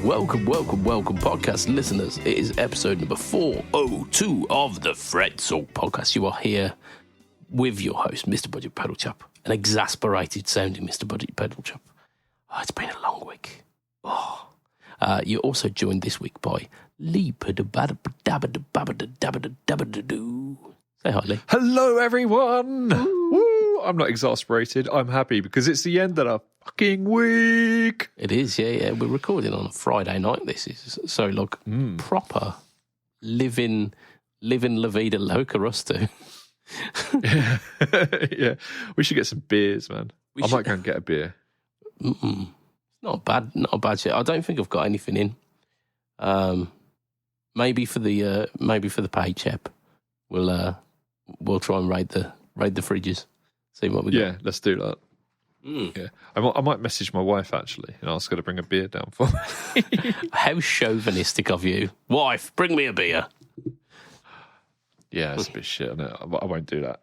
welcome, podcast listeners. It is episode number 402 of the Fretzel podcast. You are here with your host, Mr. BudgetPedalChap, an exasperated sounding Mr. BudgetPedalChap. Oh, it's been a long week. You're also joined this week by Lee. Say hi, Lee. Hello, everyone. Woo. I'm not exasperated. I'm happy because it's the end of the fucking week. It is, yeah. We're recording on a Friday night. This is so like proper living La Vida Loca us two. Yeah, we should get some beers, man. I might go and get a beer. Not a bad shit. I don't think I've got anything in. Maybe for the pay chap, we'll try and raid the fridges, see what we got. Yeah, let's do that. Yeah, I might message my wife actually and ask her to bring a beer down for me. How chauvinistic of you, wife! Bring me a beer. Yeah, it's a bit shit, isn't it? I won't do that.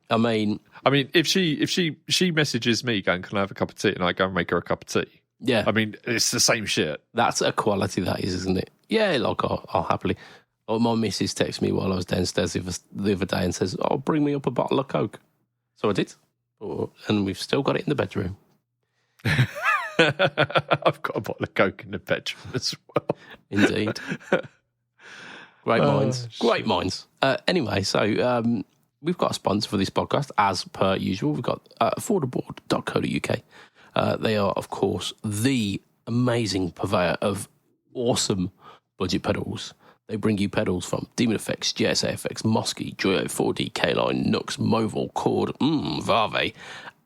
I mean, if she messages me going, "Can I have a cup of tea?" and I go and make her a cup of tea. Yeah, I mean, it's the same shit. That's a quality, that is, isn't it? Yeah, like I'll happily. Oh, my missus texted me while I was downstairs the other day and says, "Oh, bring me up a bottle of Coke." So I did, and we've still got it in the bedroom. I've got a bottle of Coke in the bedroom as well. Indeed. Great minds. Anyway, so we've got a sponsor for this podcast, as per usual. We've got affordable.co.uk. They are, of course, the amazing purveyor of awesome budget pedals. They bring you pedals from Demon Effects, GSA Effects, Mosky, Joyo 4D, K-Line, Nux, Moval, Chord, Vave,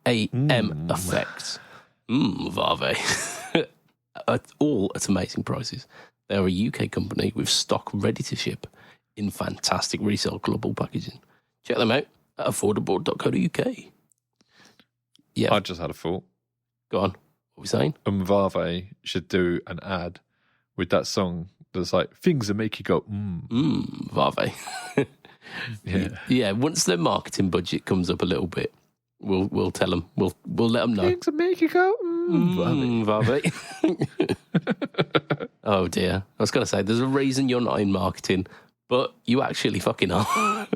AM Effects, Vave. All at amazing prices. They're a UK company with stock ready to ship in fantastic recyclable packaging. Check them out at affordable.co.uk. Yeah. I just had a thought. Go on. What are we saying? Vave should do an ad with that song that's like, things that make you go, Vave. Yeah. Yeah, once their marketing budget comes up a little bit, we'll tell them. We'll let them know. Things that make you go, Vave. Oh dear. I was going to say, there's a reason you're not in marketing, but you actually fucking are.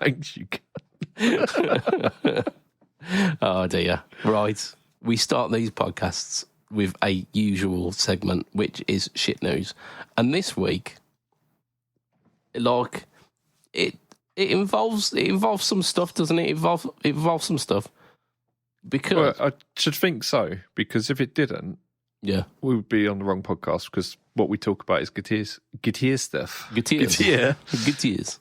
Thanks, you. Oh dear. Right. We start these podcasts with a usual segment, which is shit news. And this week, like, it involves some stuff, doesn't it? It involves some stuff. Because I should think so, because if it didn't, yeah, we would be on the wrong podcast, because what we talk about is guitar stuff. Guitars.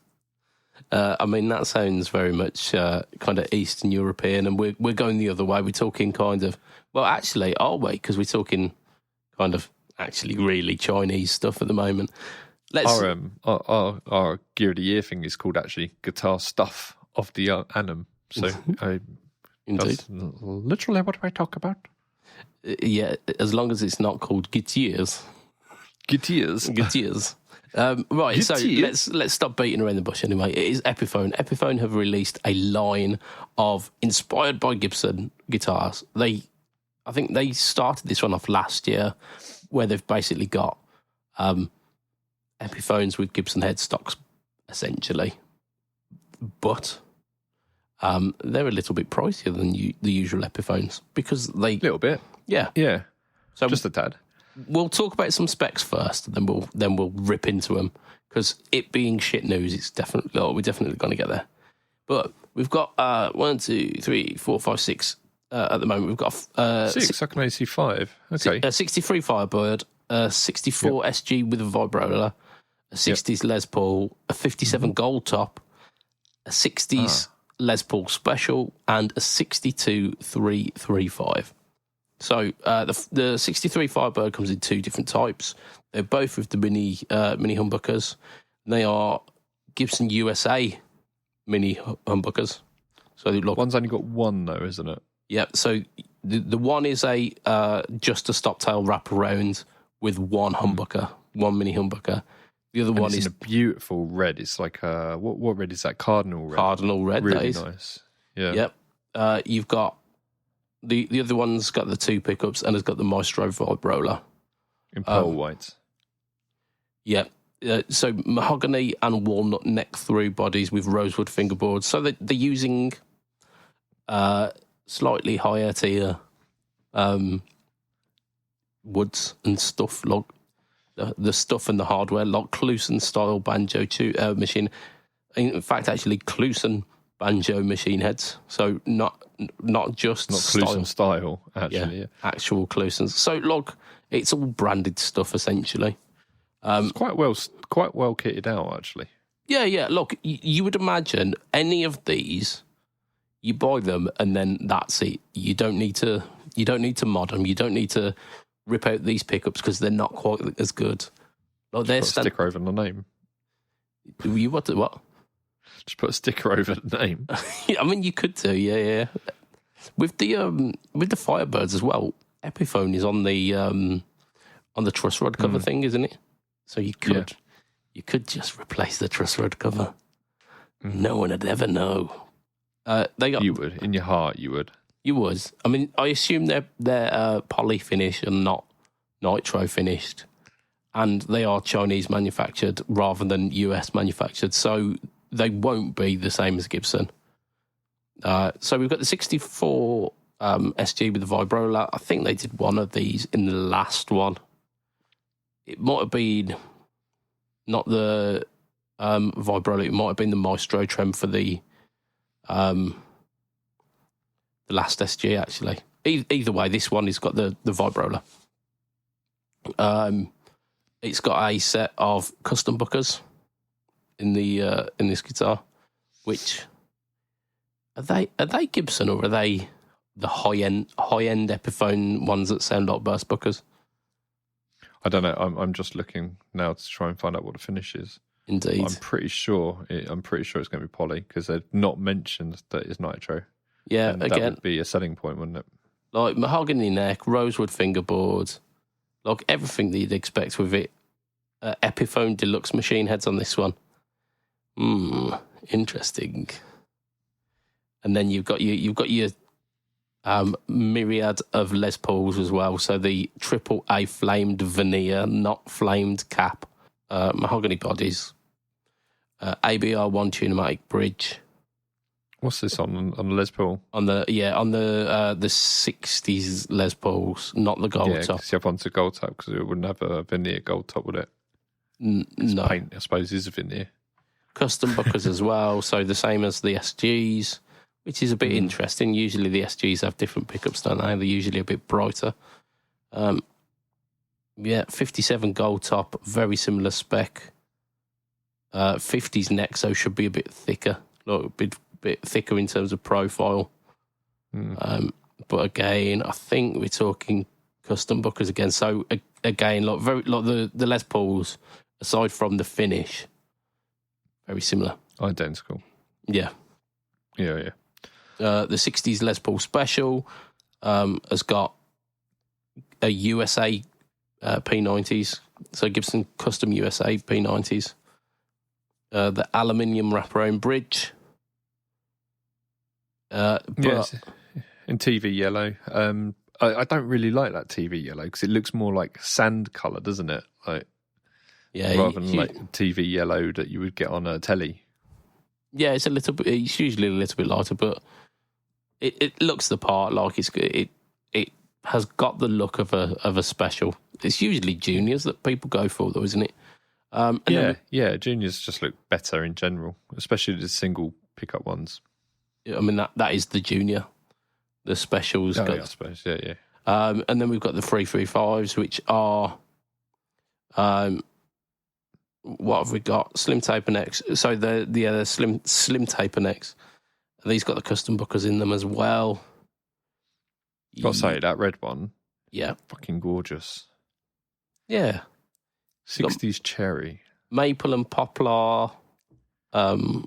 I mean, that sounds very much kind of Eastern European, and we're going the other way. We're talking kind of, well, actually, are we? Because we're talking kind of actually really Chinese stuff at the moment. Our Gear of the Year thing is called actually Guitar Stuff of the Annum. So Indeed. That's literally what I talk about. Yeah, as long as it's not called guitars. Guitars. Right, so let's stop beating around the bush anyway. It is Epiphone. Epiphone have released a line of inspired by Gibson guitars. I think they started this one off last year, where they've basically got Epiphones with Gibson headstocks, essentially. But they're a little bit pricier than the usual Epiphones, because they... A little bit. Yeah. So just a tad. We'll talk about some specs first, and then we'll rip into them, because it being shit news, we're definitely going to get there. But we've got 1, 2, 3, 4, 5, 6 at the moment. We've got 6. I can only see 5. Okay. A 63 Firebird, a 64 SG with a vibrola, a 60s Les Paul, a 57 Gold Top, a 60s Les Paul Special, and a 62 335. So the 63 Firebird comes in 2 different types. They're both with the mini humbuckers. They are Gibson USA mini humbuckers. So one's only got one though, isn't it? Yeah. So the one is a just a stop tail wrap around with one humbucker, one mini humbucker. The other one is in a beautiful red. It's like what red is that? Cardinal red. Cardinal red. Really that is nice. Yeah. Yep. You've got The other one's got the 2 pickups and has got the Maestro vibrola. In pearl white. Yeah. So mahogany and walnut neck through bodies with rosewood fingerboards. So they're using slightly higher tier woods and stuff, like the stuff and the hardware, like Clusen style banjo machine. In fact, actually, Clusen banjo machine heads. So not just Clusen style, actually. Yeah. Actual Clusens. So like it's all branded stuff essentially. It's quite well kitted out, actually. Yeah. Look, you would imagine any of these, you buy them and then that's it. You don't need to mod them. You don't need to rip out these pickups because they're not quite as good. Like put a sticker over the name. You what? Just put a sticker over the name. I mean, you could do, yeah. With the Firebirds as well. Epiphone is on the truss rod cover thing, isn't it? So you could just replace the truss rod cover. No one would ever know. You would, in your heart, you would. You would. I mean, I assume they're poly finish and not nitro finished, and they are Chinese manufactured rather than US manufactured, so they won't be the same as Gibson. So we've got the 64 SG with the vibrola. I think they did one of these in the last one. It might have been not the vibrola. It might have been the Maestro trem for the last SG, actually. Either way, this one has got the vibrola. It's got a set of custom buckers in this guitar, which are they Gibson or are they the high end Epiphone ones that sound like burst buckers? I don't know. I'm just looking now to try and find out what the finish is. Indeed, I'm pretty sure it's going to be poly because they've not mentioned that it's nitro. Yeah, and again, that would be a selling point, wouldn't it? Like mahogany neck, rosewood fingerboards, like everything that you'd expect with it. Epiphone deluxe machine heads on this one. Interesting. And then you've got your myriad of Les Pauls as well. So the AAA flamed veneer, not flamed cap, mahogany bodies, ABR 1 Tunematic bridge. What's this on the Les Paul? On the 60s Les Pauls, not the gold top. Yeah, one's a gold top because it wouldn't have a veneer gold top, would it? No. Paint, I suppose, is a veneer. Custom buckers as well, so the same as the SGs, which is a bit interesting. Usually the SGs have different pickups, don't they? They're usually a bit brighter. 57 gold top, very similar spec. 50s neck, so should be a bit thicker, like a bit thicker in terms of profile. But again, I think we're talking custom buckers again. So again, like the Les Pauls, aside from the finish, very similar. Identical. Yeah. Yeah. The 60s Les Paul Special has got a USA P90s. So Gibson Custom USA P90s. The aluminium wraparound bridge. Yes, in TV yellow. I don't really like that TV yellow because it looks more like sand colour, doesn't it? Like, rather than like TV yellow that you would get on a telly. Yeah, it's a little bit. It's usually a little bit lighter, but it looks the part. Like it has got the look of a special. It's usually juniors that people go for, though, isn't it? Juniors just look better in general, especially the single pickup ones. I mean that is the junior. The specials. Yeah, I suppose. Yeah. And then we've got the 335s, which are what have we got? Slim taper necks. So the slim taper necks. These got the custom buckers in them as well. Got to say, that red one, yeah, fucking gorgeous. Yeah, 60s cherry, maple and poplar, laminate,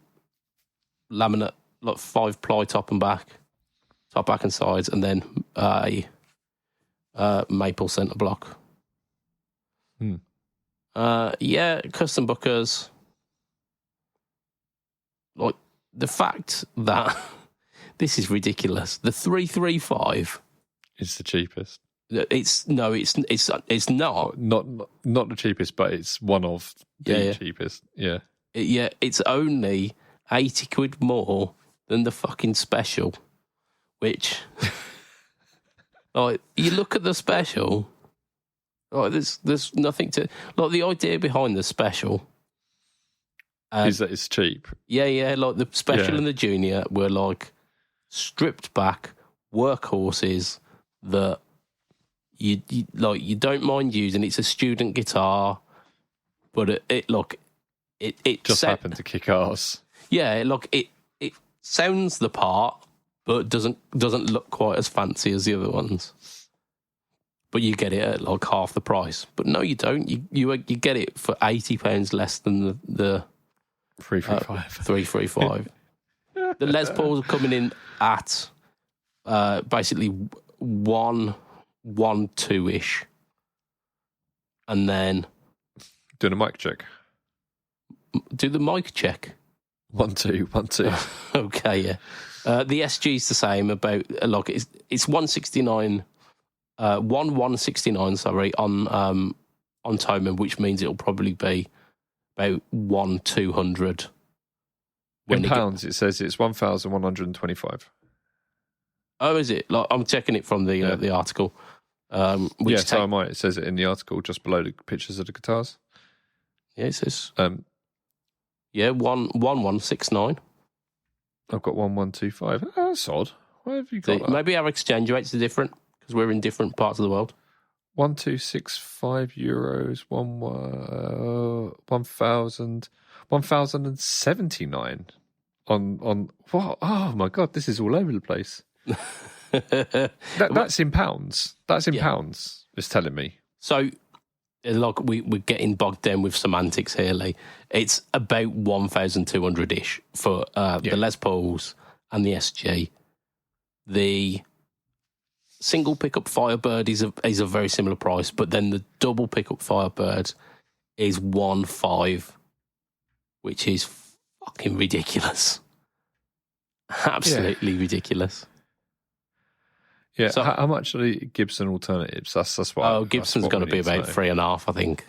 like 5-ply top back and sides, and then a maple centre block. Custom buckers. Like the fact that this is ridiculous. The 335 is the cheapest. It's not. Not the cheapest, but it's one of the cheapest. Yeah. It's only 80 quid more than the fucking special, which, like, you look at the special, like, there's nothing to, like, the idea behind the special is that it's cheap. Yeah, like the special and the junior were like stripped back workhorses that you don't mind using. It's a student guitar, but it just happened to kick ass. Yeah, look, it sounds the part, but doesn't look quite as fancy as the other ones. But you get it at like half the price. But no, you don't. You get it for £80 less than the 335. The Les Pauls are coming in at basically 112-ish, and then doing a mic check. Do the mic check. 1 2 1 2. Okay, yeah. The SG's the same. About like it's 169, 1169. Sorry, on Toman, which means it'll probably be about 1,200. In pounds, it says it's 1,125. Oh, is it? Like, I'm checking it from the article. So am I. It says it in the article just below the pictures of the guitars. Yeah, it says. 1169. I've got 1125. Oh, that's odd. Why have you got that? Maybe our exchange rates are different because we're in different parts of the world. 1,265 euros. 1,079 on what? Oh my god, this is all over the place. That's in pounds. That's in pounds. It's telling me. So, like, we're getting bogged down with semantics here, Lee. It's about 1,200-ish for the Les Pauls and the SG. The single pickup Firebird is a very similar price, but then the double pickup Firebird is 1.5, which is fucking ridiculous. Absolutely ridiculous. Yeah, so, how much are the Gibson alternatives? That's what. Oh, Gibson's going to be about 3.5, I think.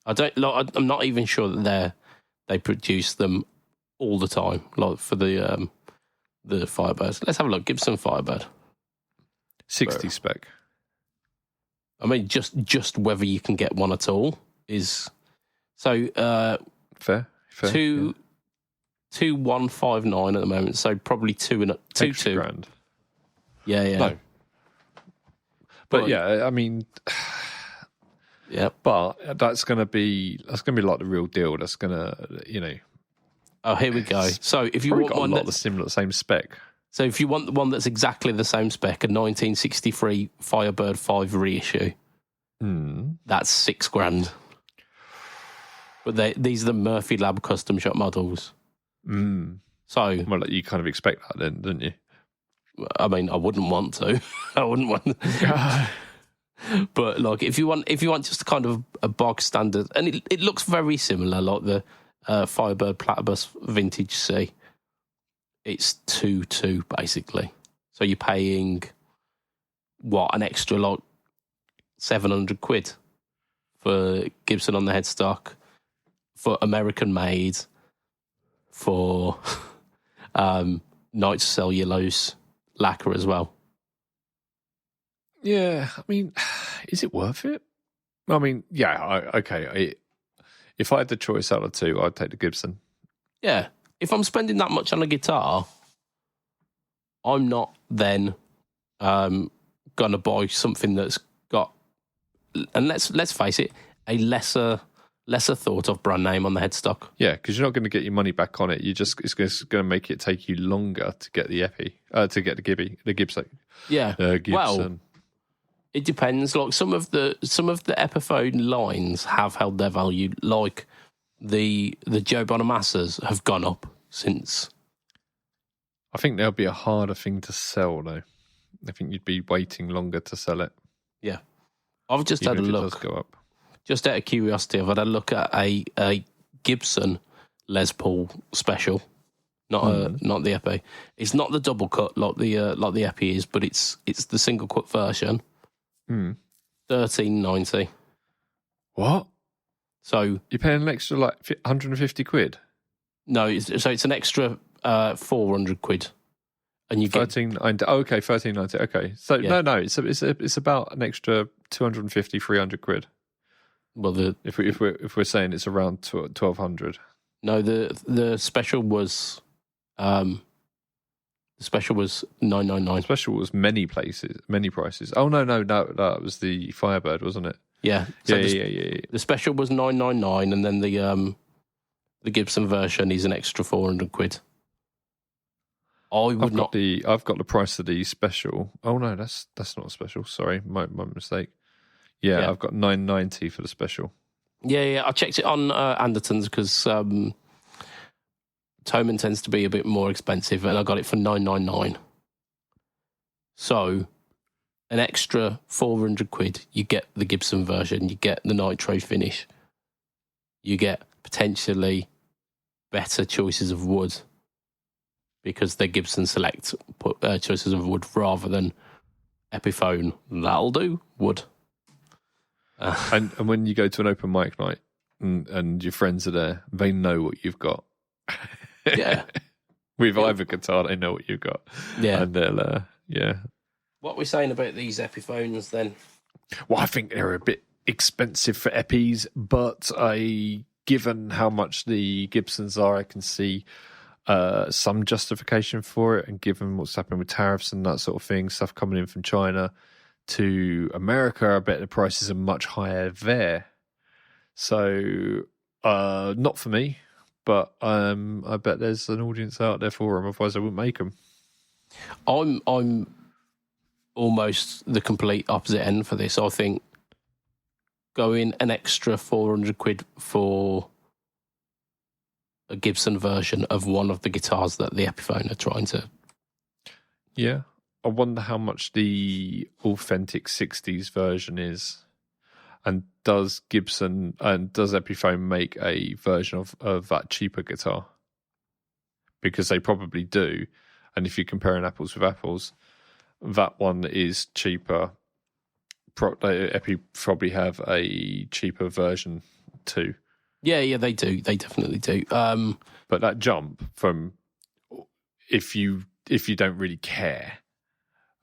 I'm not even sure that they produce them all the time, like for the Firebirds. Let's have a look. Gibson Firebird, 60 spec. I mean, just whether you can get one at all is so. Fair. 2,159 at the moment. So probably two grand. Yeah. No. But yeah, I mean, But that's going to be like the real deal. That's going to, Oh, here we go. So if you want one that's the same spec. So if you want the one that's exactly the same spec, a 1963 Firebird 5 reissue, that's $6,000. But these are the Murphy Lab custom shop models. So, well, you kind of expect that then, didn't you? I mean, I wouldn't want to. I wouldn't want. But like, if you want just a kind of a bog standard, and it looks very similar, like the Firebird Platypus Vintage C. It's 2.2 basically. So you're paying an extra like 700 quid for Gibson on the headstock, for American made, for nitrocellulose lacquer as well. Yeah, I mean, is it worth it? I mean, yeah, okay. If I had the choice out of two, I'd take the Gibson. Yeah, if I'm spending that much on a guitar, I'm not then going to buy something that's got, and let's face it, a lesser thought of brand name on the headstock. Yeah, because you're not going to get your money back on it. It's going to make it take you longer to get the to get the Gibson. Yeah, Gibson. Well, it depends. Like some of the Epiphone lines have held their value. Like the Joe Bonamassas have gone up since. I think there'll be a harder thing to sell though. I think you'd be waiting longer to sell it. Yeah, I've just had a look. It does go up. Just out of curiosity, I've had a look at a Gibson Les Paul special, not the Epi. It's not the double cut like the Epi is, but it's the single cut version. $13.90. What? So you're paying an extra like 150 quid? No, it's an extra 400 quid, and you get $13.90. Oh, okay, $13.90. Okay, so yeah. no, it's about an extra 250, 300 quid. Well, if we're saying it's around 1,200. No, the special was $9.99. Special was many prices. Oh no, that was the Firebird, wasn't it? Yeah, so yeah. The special was $9.99, and then the Gibson version is an extra 400 quid. I've got the price of the special. Oh no, that's not a special. Sorry, my mistake. Yeah, I've got $9.90 for the special. Yeah. I checked it on Anderton's because Toman tends to be a bit more expensive, and I got it for $9.99. So, an extra 400 quid. You get the Gibson version. You get the nitro finish. You get potentially better choices of wood because they're Gibson Select choices of wood rather than Epiphone. That'll do wood. And when you go to an open mic night and your friends are there, they know what you've got. Yeah. With either guitar, they know what you've got. Yeah. And they'll, What are we saying about these Epiphones then? Well, I think they're a bit expensive for Epis, but given how much the Gibsons are, I can see some justification for it. And given what's happening with tariffs and that sort of thing, stuff coming in from China to America, I bet the prices are much higher there. So, not for me, but I bet there's an audience out there for them. Otherwise, I wouldn't make them. I'm almost the complete opposite end for this. I think going an extra 400 quid for a Gibson version of one of the guitars that the Epiphone are trying to. Yeah. I wonder how much the authentic 60s version is. And does Gibson and does Epiphone make a version of that cheaper guitar? Because they probably do. And if you're comparing apples with apples, that one is cheaper. Epi probably have a cheaper version too. Yeah, they do. They definitely do. But that jump from if you don't really care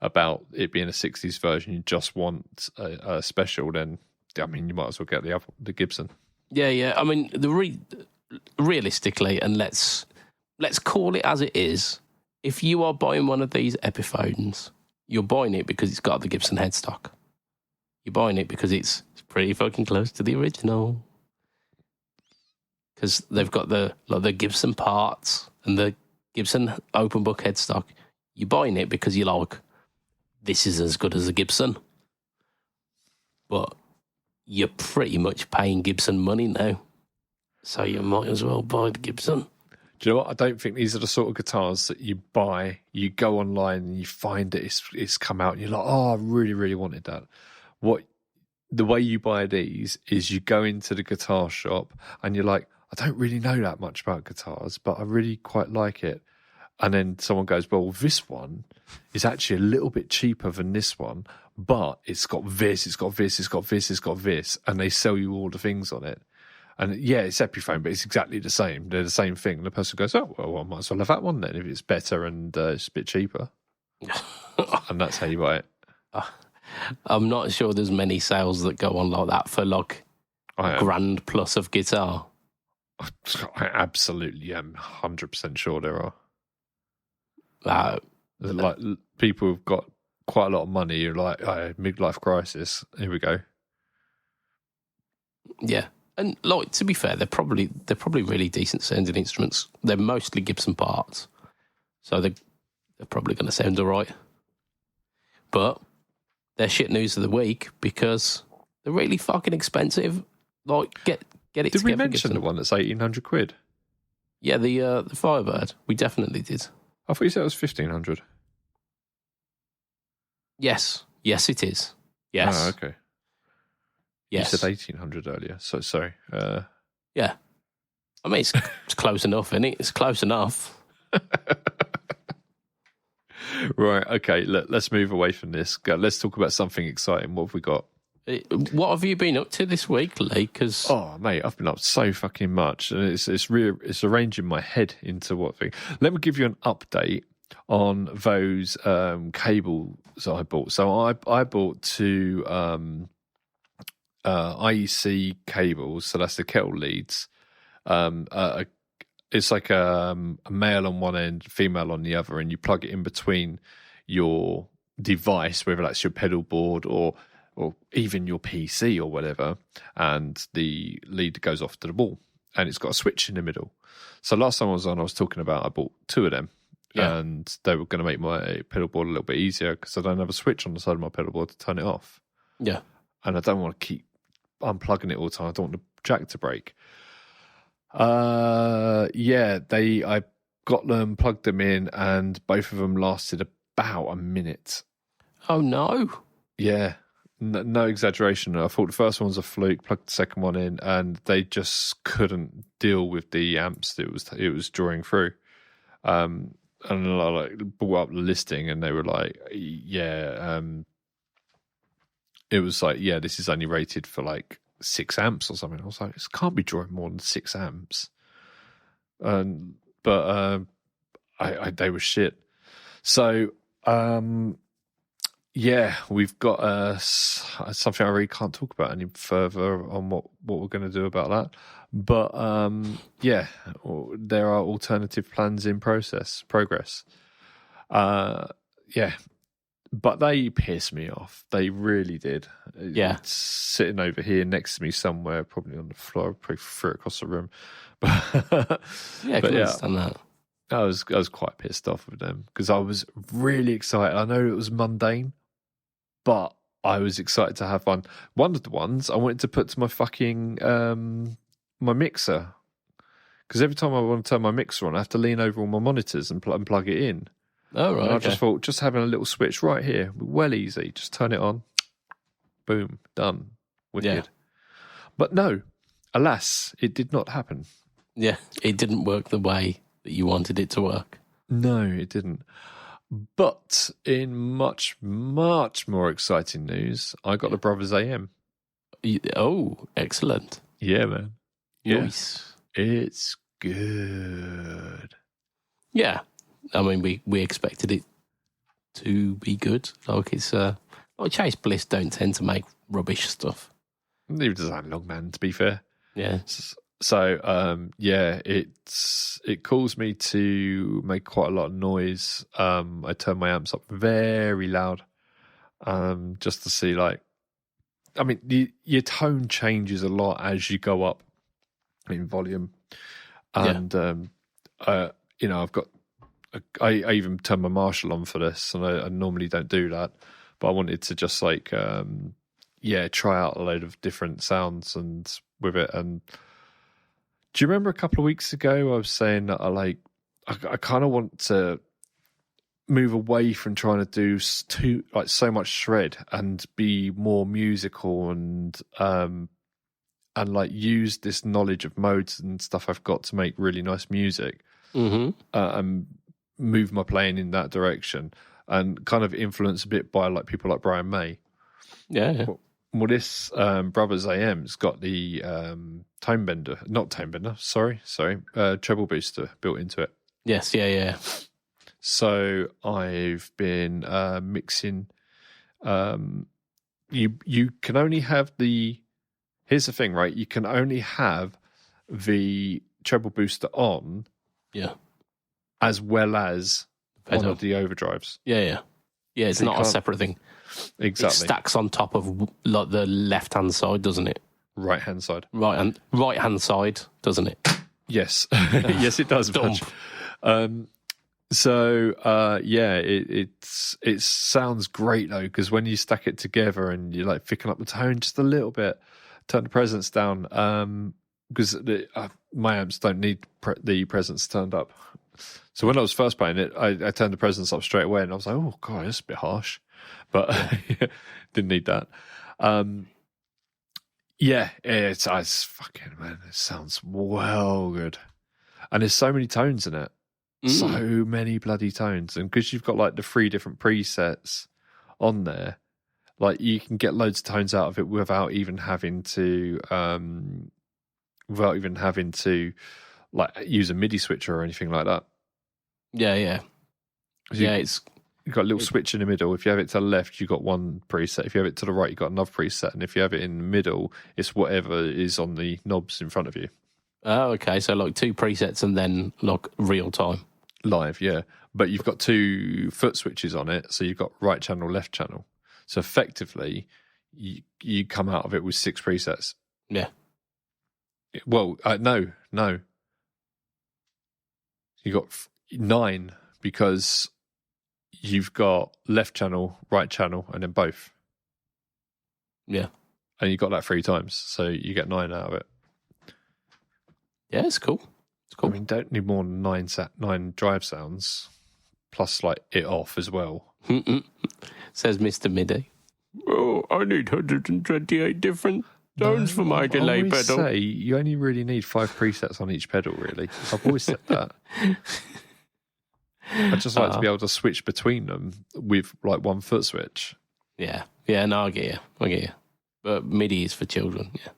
about it being a 60s version, you just want a special, then I mean you might as well get the Gibson. Yeah. I mean realistically, and let's call it as it is. If you are buying one of these Epiphones, you're buying it because it's got the Gibson headstock. You're buying it because it's pretty fucking close to the original. Because they've got the Gibson parts and the Gibson open book headstock. You're buying it because you're like, this is as good as a Gibson. But you're pretty much paying Gibson money now. So you might as well buy the Gibson. Do you know what? I don't think these are the sort of guitars that you buy, you go online and you find that it's come out and you're like, oh, I really, really wanted that. The way you buy these is you go into the guitar shop and you're like, I don't really know that much about guitars, but I really quite like it. And then someone goes, well, this one is actually a little bit cheaper than this one, but it's got this, it's got this, it's got this, it's got this. And they sell you all the things on it. And yeah, it's Epiphone, but it's exactly the same. They're the same thing. And the person goes, oh, well, I might as well have that one then if it's better and it's a bit cheaper. And that's how you buy it. I'm not sure there's many sales that go on like that for like grand plus of guitar. I absolutely am 100% sure there are. Like people who've got quite a lot of money, you're like, midlife crisis. Here we go. Yeah. And like, to be fair, they're probably really decent sounding instruments. They're mostly Gibson parts, so they're probably going to sound all right. But they're shit news of the week because they're really fucking expensive. Like, get it. Did we mention the one that's 1,800 quid? Yeah, the Firebird. We definitely did. I thought you said it was 1,500. Yes, it is. Yes. Oh, okay. Yes. You said 1,800 earlier, so sorry. Yeah. I mean, it's close enough, isn't it? It's close enough. Right, okay, let's move away from this. Let's talk about something exciting. What have we got? What have you been up to this week, Lee? Because mate, I've been up so fucking much, and it's arranging my head into what thing. Let me give you an update on those cables I bought. So I bought two IEC cables. So that's the kettle leads. It's like a male on one end, female on the other, and you plug it in between your device, whether that's your pedal board or even your PC or whatever, and the lead goes off to the wall, and it's got a switch in the middle. So last time I was talking about I bought two of them, and they were going to make my pedal board a little bit easier because I don't have a switch on the side of my pedal board to turn it off. Yeah. And I don't want to keep unplugging it all the time. I don't want the jack to break. I got them, plugged them in, and both of them lasted about a minute. Oh no! Yeah, no exaggeration. I thought the first one was a fluke. Plugged the second one in, and they just couldn't deal with the amps that it was drawing through. And I brought up the listing, and they were like, it was like, this is only rated for like 6 amps or something. I was like, this can't be drawing more than 6 amps. But they were shit. So, we've got something I really can't talk about any further on what we're going to do about that. But there are alternative plans in progress. But they pissed me off. They really did. Yeah. It's sitting over here next to me somewhere, probably on the floor, probably threw it across the room. But I can understand that. I was quite pissed off with them because I was really excited. I know it was mundane, but I was excited to have one. One of the ones I wanted to put to my fucking my mixer, because every time I want to turn my mixer on, I have to lean over all my monitors and plug it in. Oh, right. And I just thought, just having a little switch right here, well easy. Just turn it on. Boom. Done. Wicked. Yeah. But no, alas, it did not happen. Yeah, it didn't work the way that you wanted it to work. No, it didn't. But in much, much more exciting news, I got the Brothers AM. Oh, excellent. Yeah, man. Nice. It's good. Yeah. I mean, we expected it to be good. Like it's like Chase Bliss don't tend to make rubbish stuff. Neither does Longman, to be fair. Yeah. So it caused me to make quite a lot of noise. I turned my amps up very loud, just to see your tone changes a lot as you go up in volume, and I've got. I even turned my Marshall on for this, and I normally don't do that, but I wanted to just try out a load of different sounds and with it. And do you remember a couple of weeks ago I was saying that I kind of want to move away from trying to do so much shred and be more musical and use this knowledge of modes and stuff I've got to make really nice music. Mm-hmm. And move my playing in that direction, and kind of influenced a bit by people like Brian May. Yeah. Well, this Brothers AM's got the treble booster built into it. Yes, yeah. So I've been mixing. You can only have the. Here's the thing, right? You can only have the treble booster on. Yeah. As well as one of the overdrives. Yeah. It's not a separate thing. Exactly. It stacks on top of the left-hand side, doesn't it? Right-hand side. Right-hand side, doesn't it? Yes. Yes, it does. It sounds great, though, because when you stack it together and you're picking up the tone just a little bit, turn the presence down, because my amps don't need the presence turned up. So when I was first playing it, I turned the presence up straight away, and I was like, "Oh god, that's a bit harsh," but didn't need that. It's fucking, man. It sounds well good, and there's so many tones in it. So many bloody tones. And because you've got like the 3 different presets on there, like you can get loads of tones out of it without even having to like use a MIDI switcher or anything like that. Yeah. You've got a little switch in the middle. If you have it to the left, you've got one preset. If you have it to the right, you've got another preset. And if you have it in the middle, it's whatever is on the knobs in front of you. Oh, okay. So like 2 presets and then like real time. Live, yeah. But you've got 2 foot switches on it. So you've got right channel, left channel. So effectively, you come out of it with 6 presets. Yeah. Well, no. You got 9 because you've got left channel, right channel, and then both. Yeah. And you got that 3 times, so you get 9 out of it. Yeah, it's cool. It's cool. I mean, don't need more than 9 drive sounds, plus like it off as well. Says Mr. MIDI. Oh, I need 128 different tones for my delay pedal. Say you only really need 5 presets on each pedal, really. I've always said that. I just like to be able to switch between them with like 1 foot switch. Yeah, no, I get you. But MIDI is for children, yeah.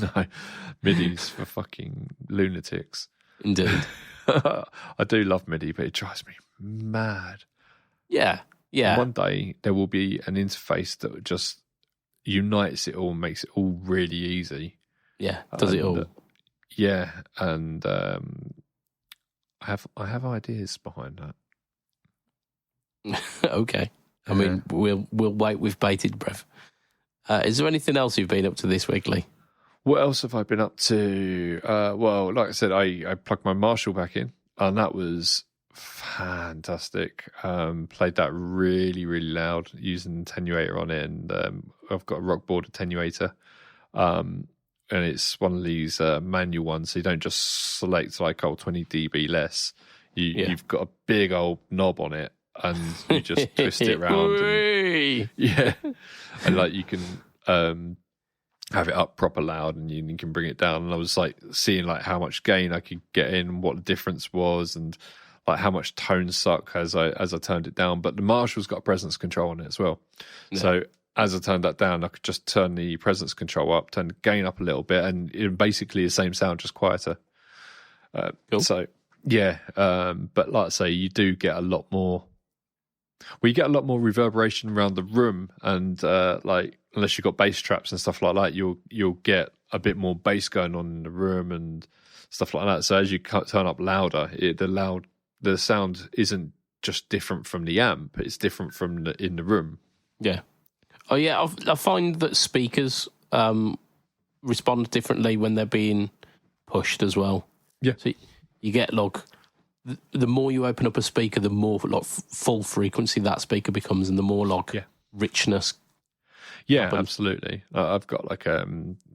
No, MIDI's for fucking lunatics. Indeed. I do love MIDI, but it drives me mad. Yeah. One day there will be an interface that just unites it all and makes it all really easy. Yeah, does it all. Yeah, and I have ideas behind that. Okay. I mean, we'll wait with bated breath. Is there anything else you've been up to this week, Lee? What else have I been up to? Well, like I said, I plugged my Marshall back in, and that was fantastic. Played that really, really loud using attenuator on it, and I've got a rock board attenuator, and it's one of these manual ones, so you don't just select like 20 dB less. You've got a big old knob on it, and you just twist it around. And like you can have it up proper loud, and you can bring it down. And I was like seeing like how much gain I could get in, what the difference was, and like how much tone suck as I turned it down. But the Marshall's got presence control on it as well. Yeah. So as I turned that down, I could just turn the presence control up, turn the gain up a little bit, and it basically the same sound, just quieter. Cool. So yeah, but like I say, you do get a lot more. Well, you get a lot more reverberation around the room, and like unless you've got bass traps and stuff like that, you'll get a bit more bass going on in the room and stuff like that. So as you turn up louder, the sound isn't just different from the amp; it's different from in the room. Yeah. Oh yeah, I find that speakers respond differently when they're being pushed as well. Yeah. So you get like the more you open up a speaker, the more like full frequency that speaker becomes, and the more like richness. Yeah, happens. Absolutely. I've got like a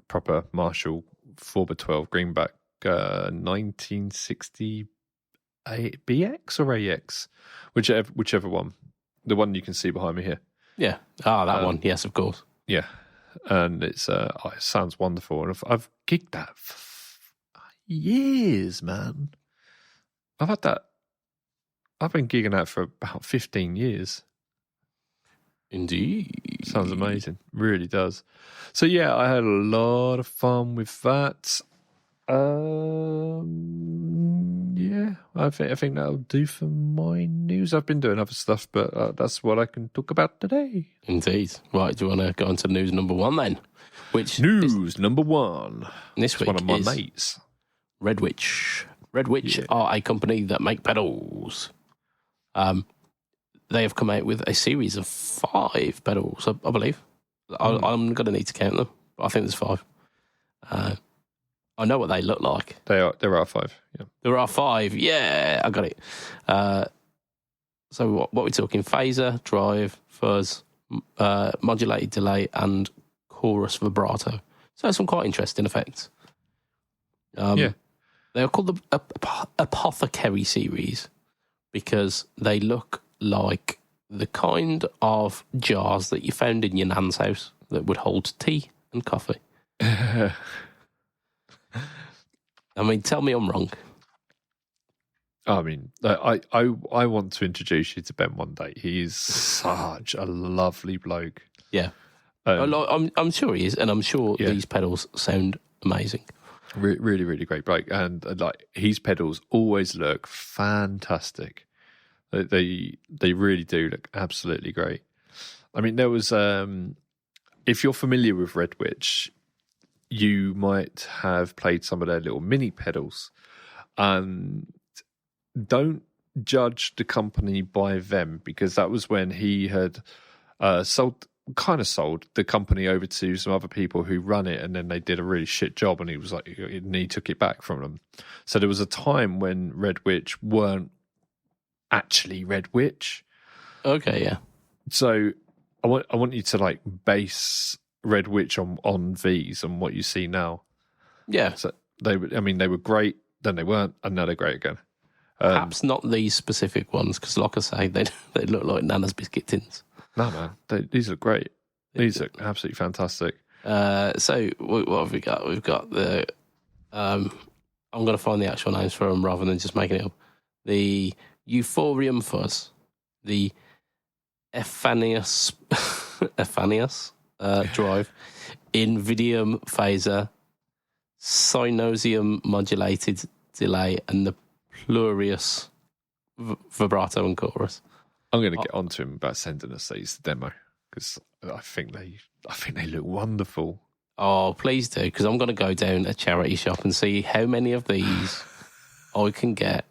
proper Marshall 4x12 greenback 1960 BX or AX, whichever one. The one you can see behind me here. Yeah. That one. Yes, of course. Yeah, and it sounds wonderful, and I've gigged that for years, man. I've been gigging that for about 15 years. Indeed. Sounds amazing. Really does. So yeah, I had a lot of fun with that. Yeah, I think that'll do for my news. I've been doing other stuff, but that's what I can talk about today. Indeed. Right, do you want to go on to news number 1 then? Number 1. This week one of my is mates. Red Witch. Red Witch are a company that make pedals. They have come out with a series of 5 pedals, I believe. I'm going to need to count them, but I think there's 5. I know what they look like. There are 5. Yeah. There are 5. Yeah, I got it. So what we're talking? Phaser, drive, fuzz, modulated delay, and chorus vibrato. So some quite interesting effects. They are called the Apothecary series because they look like the kind of jars that you found in your nan's house that would hold tea and coffee. I mean, tell me I'm wrong. I mean, I want to introduce you to Ben one day. He's such a lovely bloke. Yeah, I'm sure he is, and I'm sure these pedals sound amazing. Really, really great bloke, and like his pedals always look fantastic. They really do look absolutely great. I mean, there was if you're familiar with Red Witch, you might have played some of their little mini pedals, and don't judge the company by them, because that was when he had sold the company over to some other people who run it, and then they did a really shit job, and he took it back from them. So there was a time when Red Witch weren't actually Red Witch. Okay, yeah. So I want you to like base Red Witch on these and what you see now. Yeah. So they were great, then they weren't, and now they're great again. Perhaps not these specific ones, because like I say, they look like Nana's biscuit tins. No, man, these look great. These look absolutely fantastic. So what have we got? We've got the I'm going to find the actual names for them rather than just making it up. The Euphorium Fuzz, the Ephanius Drive, Invidium Phaser, Synosium Modulated Delay, and the Plurious Vibrato and Chorus. I'm going to get on to him about sending us these demo, because I think they look wonderful. Oh, please do, because I'm going to go down a charity shop and see how many of these I can get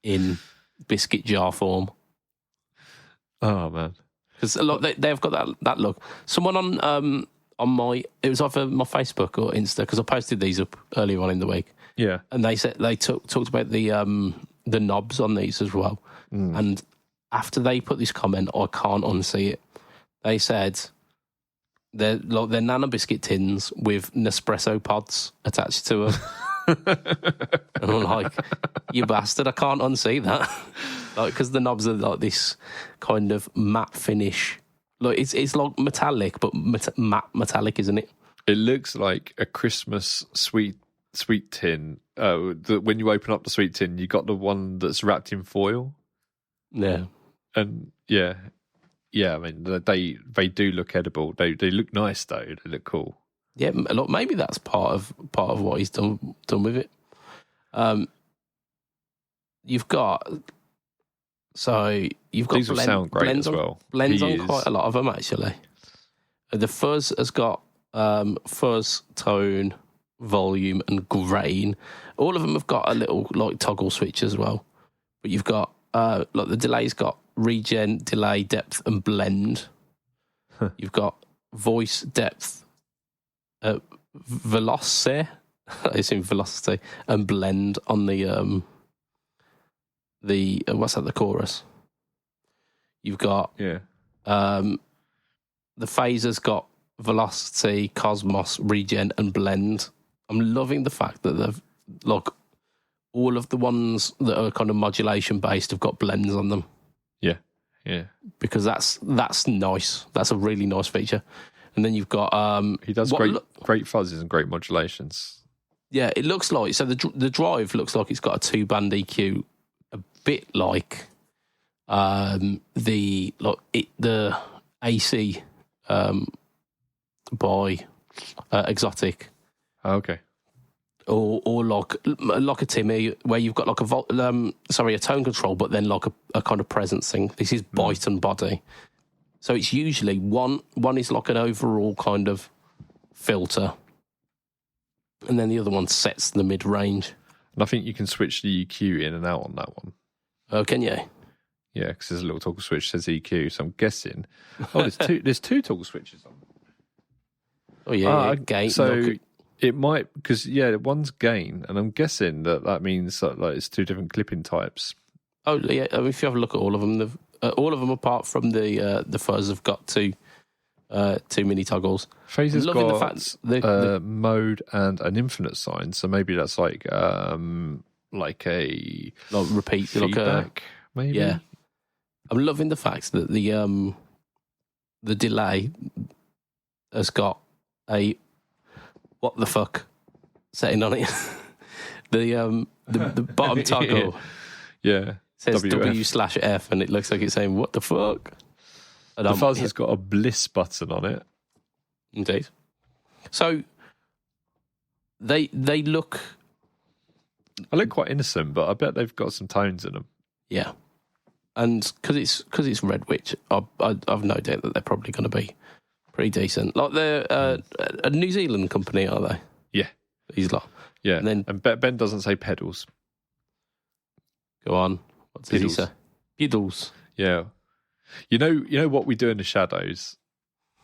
in biscuit jar form. Oh man, because they've got that look. Someone on it was either my Facebook or Insta, because I posted these up earlier on in the week. Yeah, and they said they talked about the knobs on these as well. And after they put this comment, I can't unsee it. They said they're Nana biscuit tins with Nespresso pods attached to them. And I'm like, you bastard! I can't unsee that. Like, because the knobs are like this kind of matte finish. Like it's like metallic, but matte metallic, isn't it? It looks like a Christmas sweet tin. When you open up the sweet tin, you got the one that's wrapped in foil. Yeah, and yeah. I mean, they do look edible. They look nice though. They look cool. Yeah, look, maybe that's part of what he's done with it. You've got these will sound great as well. Blends on quite a lot of them actually. The fuzz has got fuzz, tone, volume, and grain. All of them have got a little like toggle switch as well. But you've got like the delay's got regen, delay, depth, and blend. You've got voice, depth, velocity, I assume velocity, and blend on the what's that? The chorus. You've got the phaser's got velocity, cosmos, regen, and blend. I'm loving the fact that they've like all of the ones that are kind of modulation based have got blends on them. Yeah. Because that's nice. That's a really nice feature. And then you've got he does great fuzzes and great modulations. Yeah, it looks like so the drive looks like it's got a 2-band EQ, a bit like the AC by Exotic. Oh, okay. Or like a Timmy, where you've got like a tone control, but then like a kind of presence thing. This is bite and body, so it's usually one is like an overall kind of filter, and then the other one sets the mid range. And I think you can switch the EQ in and out on that one. Oh, can you? Yeah, because there's a little toggle switch that says EQ. So I'm guessing. Oh, there's two toggle switches on. Oh yeah, gain. So. It might, because one's gain, and I'm guessing that means that like it's two different clipping types. Oh yeah, I mean, if you have a look at all of them, all of them apart from the fuzz have got two mini toggles. Phaser's got the fact the mode and an infinite sign, so maybe that's like a repeat feedback, maybe. Yeah, I'm loving the fact that the delay has got a what the fuck setting on it. the bottom toggle Yeah. It says WF. W/F, and it looks like it's saying, what the fuck? And The fuzz has got a bliss button on it. Indeed. So they look... I look quite innocent, but I bet they've got some tones in them. Yeah. And because it's Red Witch, I've no doubt that they're probably going to be pretty decent. Like they're a New Zealand company, are they? Yeah. These lot. Yeah. And Ben doesn't say pedals. Go on. What does he say? Pedals. Yeah. You know what we do in the shadows,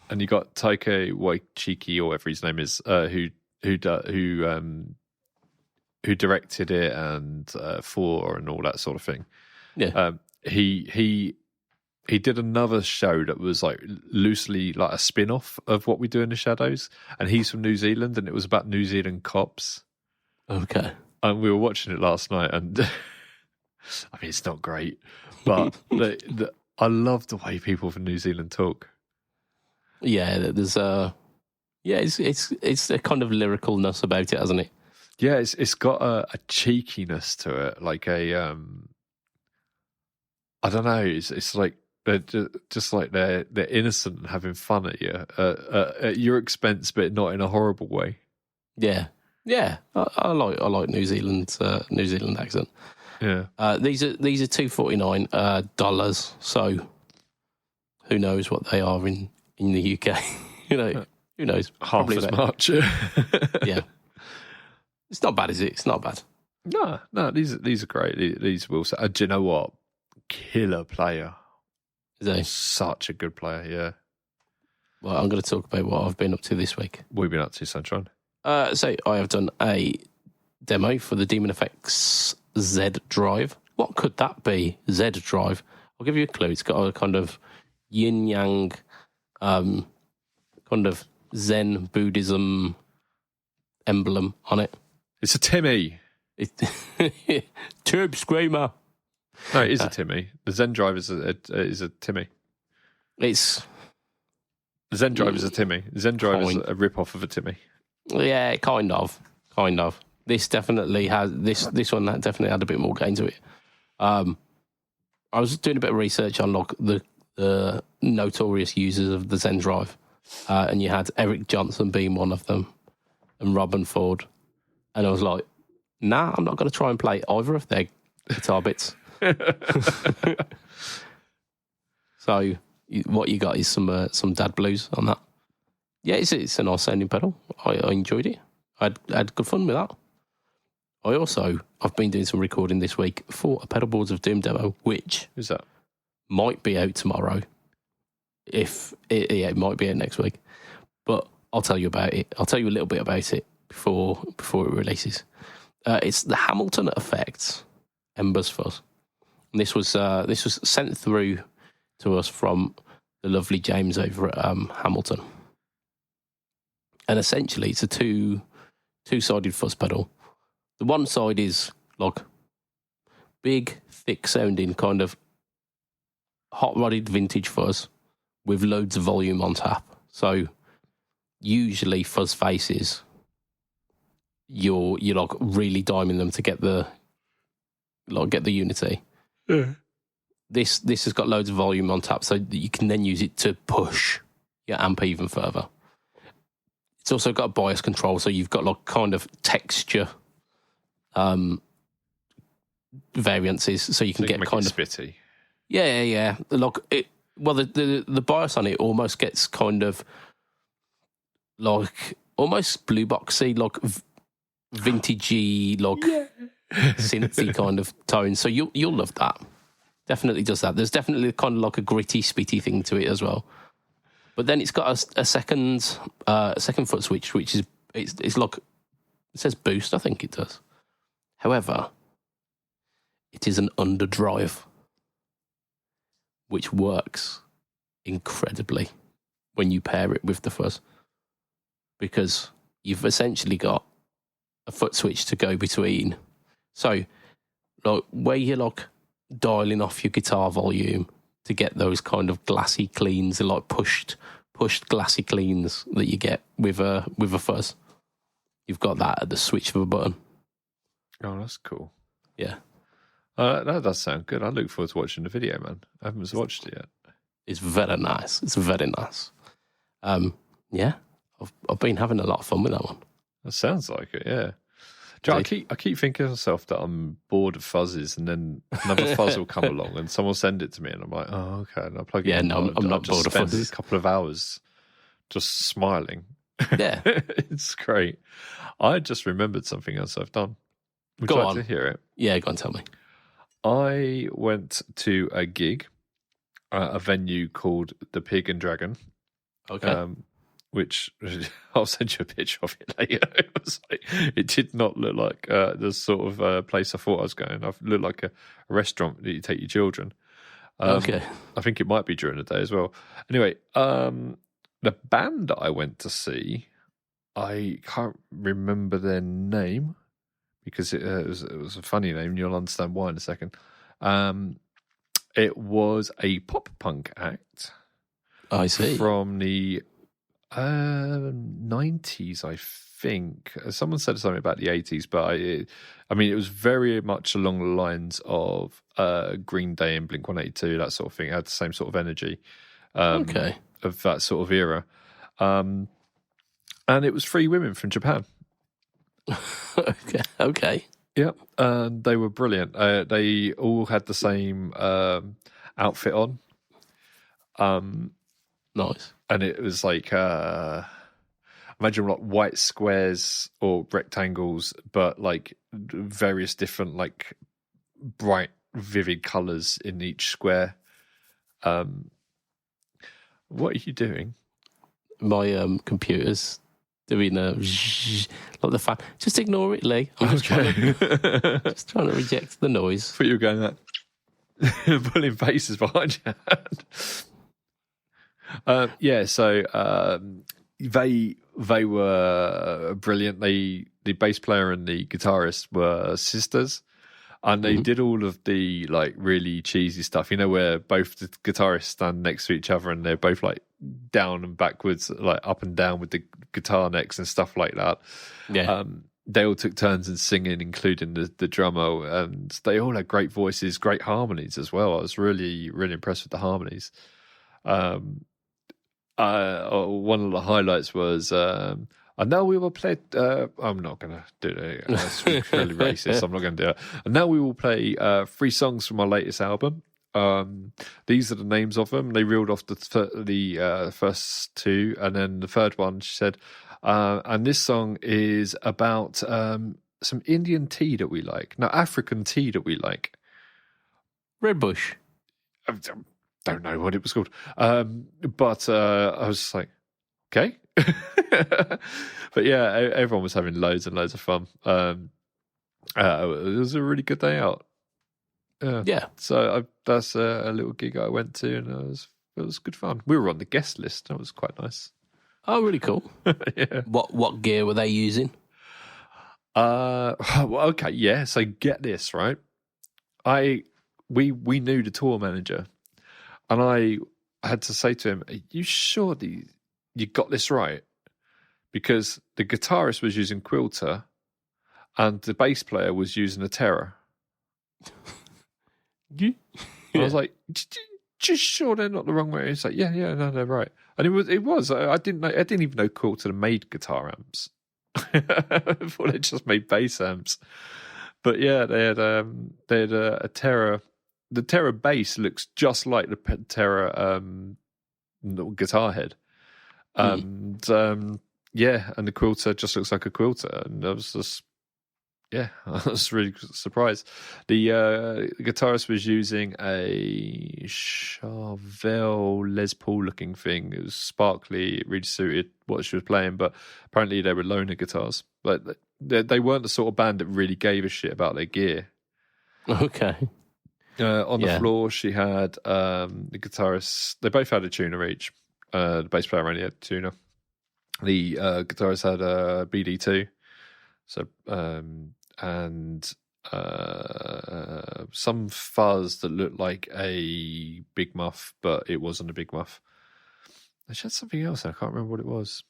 and you got Taika Waititi or whatever his name is, who directed it and Thor and all that sort of thing. Yeah. He did another show that was like loosely like a spin-off of What We Do in the Shadows, and he's from New Zealand, and it was about New Zealand cops. Okay. And we were watching it last night, and I mean, it's not great, but I love the way people from New Zealand talk. Yeah, there's it's a kind of lyricalness about it, hasn't it? Yeah, it's got a cheekiness to it, like a I don't know. It's like they're just like they're innocent and having fun at you at your expense, but not in a horrible way. Yeah. I like New Zealand accent. Yeah. These are $249 so who knows what they are in the UK? Who knows? Half Probably as much. Yeah. It's not bad, is it? It's not bad. No, these are great. These will say, do you know what? Killer player. Is he? Such a good player, yeah. Well, I'm going to talk about what I've been up to this week. What have you been up to, Sunshine? So I have done a demo for the Demon Effects Z Drive. What could that be? Z Drive. I'll give you a clue. It's got a kind of yin-yang, kind of Zen Buddhism emblem on it. It's a Timmy. Tube Screamer. No, it is a Timmy. The Zen Drive is a Timmy. It's... The Zen Drive is a Timmy. The Zen Drive is a rip-off of a Timmy. Yeah, kind of. This definitely has... This one definitely had a bit more gain to it. I was doing a bit of research on the notorious users of the Zen Drive, and you had Eric Johnson being one of them, and Robin Ford, and I was like, nah, I'm not going to try and play either of their guitar bits. So what you got is some dad blues on that. Yeah, it's a nice sounding pedal. I enjoyed it. I had good fun with that. I've been doing some recording this week for a Pedal Boards of Doom demo, which Who's that? Might be out tomorrow. It might be out next week. But I'll tell you about it. I'll tell you a little bit about it before it releases. It's the Hamilton Effects Embers Fuzz. And this was sent through to us from the lovely James over at Hamilton. And essentially, it's a two-sided fuzz pedal. The one side is like big, thick-sounding kind of hot-rodded vintage fuzz with loads of volume on tap. So usually fuzz faces, you're like really diming them to get the unity. Yeah. This has got loads of volume on tap, so that you can then use it to push your amp even further. It's also got a bias control, so you've got like kind of texture variances, so you can get kind of spitty. Yeah. Like it. Well, the bias on it almost gets kind of like almost blue boxy, like vintagey, like synthy kind of tone. So you'll love that. Definitely does that. There's definitely kind of like a gritty, spitty thing to it as well. But then it's got a second foot switch, which is it's like, it says boost, I think it does. However, it is an underdrive, which works incredibly when you pair it with the fuzz, because you've essentially got a foot switch to go between. So, like where you're like dialing off your guitar volume to get those kind of glassy cleans, like pushed glassy cleans that you get with a fuzz. You've got that at the switch of a button. Oh, that's cool. Yeah. That does sound good. I look forward to watching the video, man. I haven't watched it yet. It's very nice. It's very nice. Yeah, I've been having a lot of fun with that one. That sounds like it, yeah. I keep thinking to myself that I'm bored of fuzzes, and then another fuzz will come along, and someone will send it to me, and I'm like, oh, okay, and I'll plug it in. No, I'm not bored of fuzzes. A couple of hours just smiling. Yeah. It's great. I just remembered something else I've done. Would you like to hear it? Yeah, go on, tell me. I went to a gig at a venue called the Pig and Dragon. Okay. Which I'll send you a picture of it later. It did not look like the sort of place I thought I was going. It looked like a restaurant that you take your children. Okay. I think it might be during the day as well. Anyway, the band that I went to see, I can't remember their name because it was a funny name. And you'll understand why in a second. It was a pop punk act. I see. From the 90s, I think. Someone said something about the 80s, but I mean, it was very much along the lines of Green Day and Blink-182, that sort of thing. It had the same sort of energy of that sort of era. And it was 3 women from Japan. Okay. Yep, and they were brilliant. They all had the same outfit on. Nice. And it was like, imagine like white squares or rectangles, but like various different, like bright, vivid colours in each square. What are you doing? My computer's doing like the fan. Just ignore it, Lee. I'm just trying to reject the noise. I thought you were going that. Pulling faces behind you. So they were brilliant. The bass player and the guitarist were sisters, and they did all of the like really cheesy stuff. You know, where both the guitarists stand next to each other and they're both like down and backwards, like up and down with the guitar necks and stuff like that. Yeah. They all took turns in singing, including the drummer, and they all had great voices, great harmonies as well. I was really, really impressed with the harmonies. One of the highlights was, I know we will play, I'm not going to do it. That's really racist. I'm not going to do it. And now we will play 3 songs from our latest album. These are the names of them. They reeled off the first 2, and then the third one, she said, and this song is about some Indian tea that we like. No, African tea that we like. Red Bush. I don't know what it was called. But I was just like, okay. But yeah, everyone was having loads and loads of fun. It was a really good day out. Yeah. So that's a little gig I went to, and it was good fun. We were on the guest list. That was quite nice. Oh, really cool. Yeah. What gear were they using? Okay, yeah. So get this, right? We knew the tour manager, and I had to say to him, "Are you sure you got this right?" Because the guitarist was using Quilter, and the bass player was using a Terror. Yeah. I was like, just sure they're not the wrong way. It's like, yeah, no, they're right. And it was. I didn't even know Quilter made guitar amps. I thought they just made bass amps. But yeah, they had a Terror. The Terror bass looks just like the Terror guitar head. And and the Quilter just looks like a Quilter. And I was just, I was really surprised. The guitarist was using a Charvel Les Paul looking thing. It was sparkly. It really suited what she was playing, but apparently they were loaner guitars. But they weren't the sort of band that really gave a shit about their gear. Okay. On the floor, she had the guitarist. They both had a tuner each. The bass player only had a tuner. The guitarist had a BD2. So, and some fuzz that looked like a big muff, but it wasn't a big muff. She had something else. I can't remember what it was.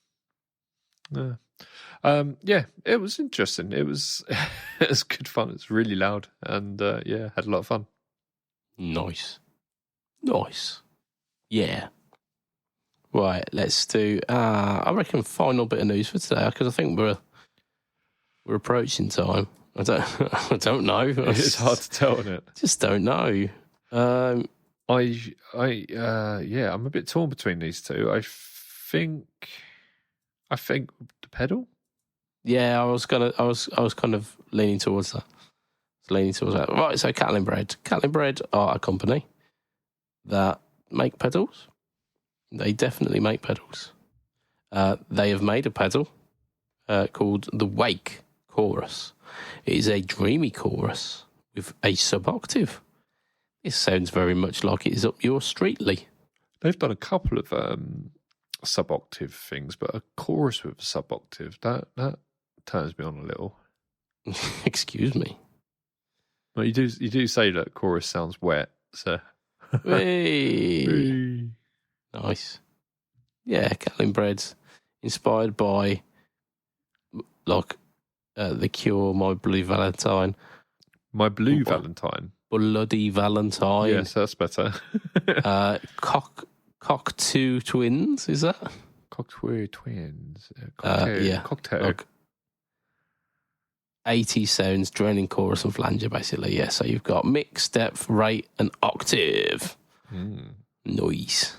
Yeah, it was interesting. It was it was good fun. It's really loud, and yeah, had a lot of fun. Nice. Yeah. Right, let's do. I reckon final bit of news for today, because I think we're approaching time. I don't know. It's hard to tell, isn't it? Just don't know. Yeah, I'm a bit torn between these two. I think the pedal. Yeah, I was kind of leaning towards that. Right, so Catlin Bread are a company that make pedals. They definitely make pedals. They have made a pedal called the Wake Chorus. It is a dreamy chorus with a sub-octave. This sounds very much like it is up your street, Lee. They've done a couple of sub-octave things, but a chorus with a sub-octave, that turns me on a little. Excuse me. Well, you do say that chorus sounds wet, so... Hey. Nice. Yeah, Catlin Bread's inspired by, like, The Cure, My Blue Valentine. My Blue Valentine? Bloody Valentine. Yes, that's better. Cocktail Twins, is that? Cocktail Twins. Yeah. Cocktail. Like 80 sounds, draining chorus and flanger, basically. Yeah, so you've got mix, depth, rate, and octave. Nice.